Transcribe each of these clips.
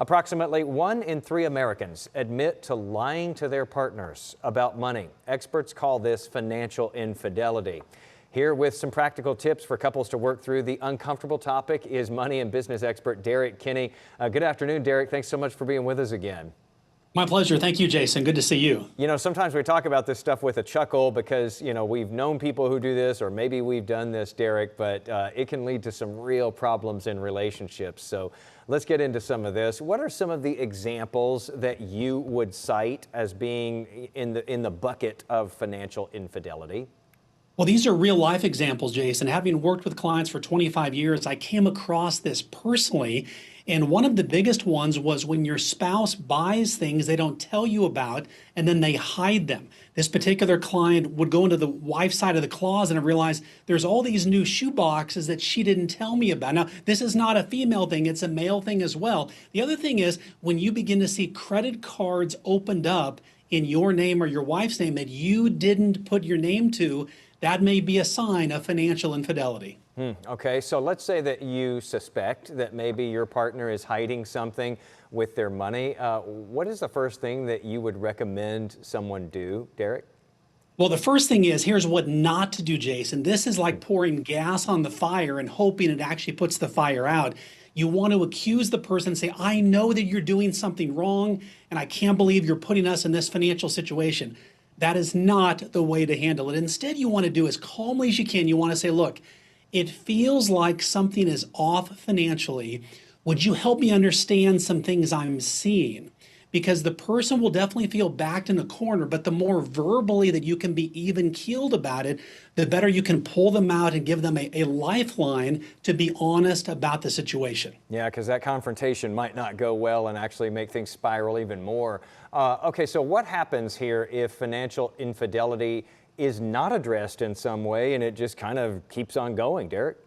Approximately 1 in 3 Americans admit to lying to their partners about money. Experts call this financial infidelity. Here with some practical tips for couples to work through the uncomfortable topic is money and business expert Derrick Kinney. Good afternoon, Derrick. Thanks so much for being with us again. My pleasure. Thank you, Jason. Good to see you. You know, sometimes we talk about this stuff with a chuckle because, we've known people who do this, or maybe we've done this, Derrick, but it can lead to some real problems in relationships. So let's get into some of this. What are some of the examples that you would cite as being in the bucket of financial infidelity? Well, these are real life examples, Jason. Having worked with clients for 25 years, I came across this personally. And one of the biggest ones was when your spouse buys things they don't tell you about and then they hide them. This particular client would go into the wife's side of the closet and realize there's all these new shoe boxes that she didn't tell me about. Now, this is not a female thing, it's a male thing as well. The other thing is when you begin to see credit cards opened up in your name or your wife's name that you didn't put your name to, that may be a sign of financial infidelity. Okay, so let's say that you suspect that maybe your partner is hiding something with their money. What is the first thing that you would recommend someone do, Derrick? Well, the first thing is, here's what not to do, Jason. This is like pouring gas on the fire and hoping it actually puts the fire out. You want to accuse the person and say, I know that you're doing something wrong, and I can't believe you're putting us in this financial situation. That is not the way to handle it. Instead, you want to do as calmly as you can. You want to say, look, it feels like something is off financially. Would you help me understand some things I'm seeing? Because the person will definitely feel backed in a corner, but the more verbally that you can be even keeled about it, the better you can pull them out and give them a lifeline to be honest about the situation. Yeah, because that confrontation might not go well and actually make things spiral even more. Okay, so what happens here if financial infidelity is not addressed in some way and it just kind of keeps on going, Derrick?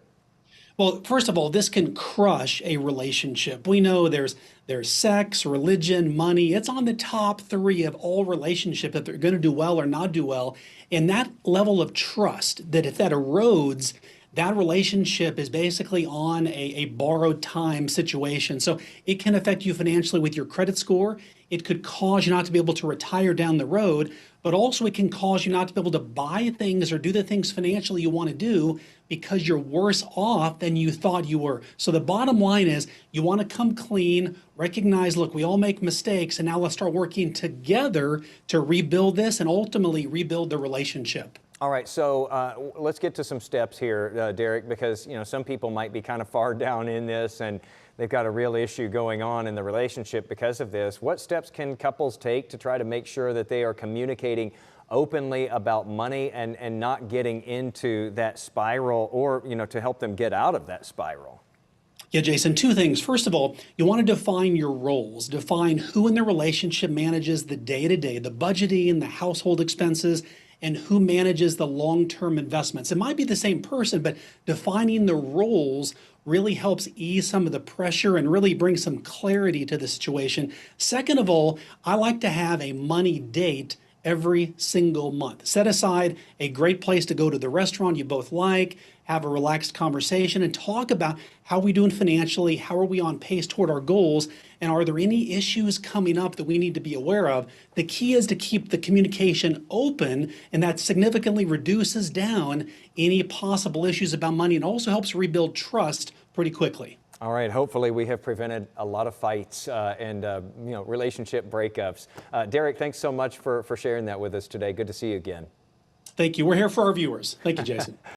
Well, first of all, this can crush a relationship. We know there's sex, religion, money. It's on the top 3 of all relationships that they're going to do well or not do well. And that level of trust, that if that erodes, that relationship is basically on a borrowed time situation. So it can affect you financially with your credit score. It could cause you not to be able to retire down the road, but also it can cause you not to be able to buy things or do the things financially you want to do because you're worse off than you thought you were. So the bottom line is you want to come clean, recognize, look, we all make mistakes, and now let's start working together to rebuild this and ultimately rebuild the relationship. All right, so let's get to some steps here, Derrick, because some people might be kind of far down in this and they've got a real issue going on in the relationship because of this. What steps can couples take to try to make sure that they are communicating openly about money and not getting into that spiral, or to help them get out of that spiral? Yeah, Jason, 2 things. First of all, you want to define your roles. Define who in the relationship manages the day-to-day, the budgeting, the household expenses, and who manages the long-term investments. It might be the same person, but defining the roles really helps ease some of the pressure and really bring some clarity to the situation. Second of all, I like to have a money date every single month. Set aside a great place to go to the restaurant you both like, have a relaxed conversation, and talk about how we doing financially, how are we on pace toward our goals, and are there any issues coming up that we need to be aware of. The key is to keep the communication open, and that significantly reduces down any possible issues about money and also helps rebuild trust pretty quickly. All right, hopefully we have prevented a lot of fights and relationship breakups. Derrick, thanks so much for sharing that with us today. Good to see you again. Thank you. We're here for our viewers. Thank you, Jason.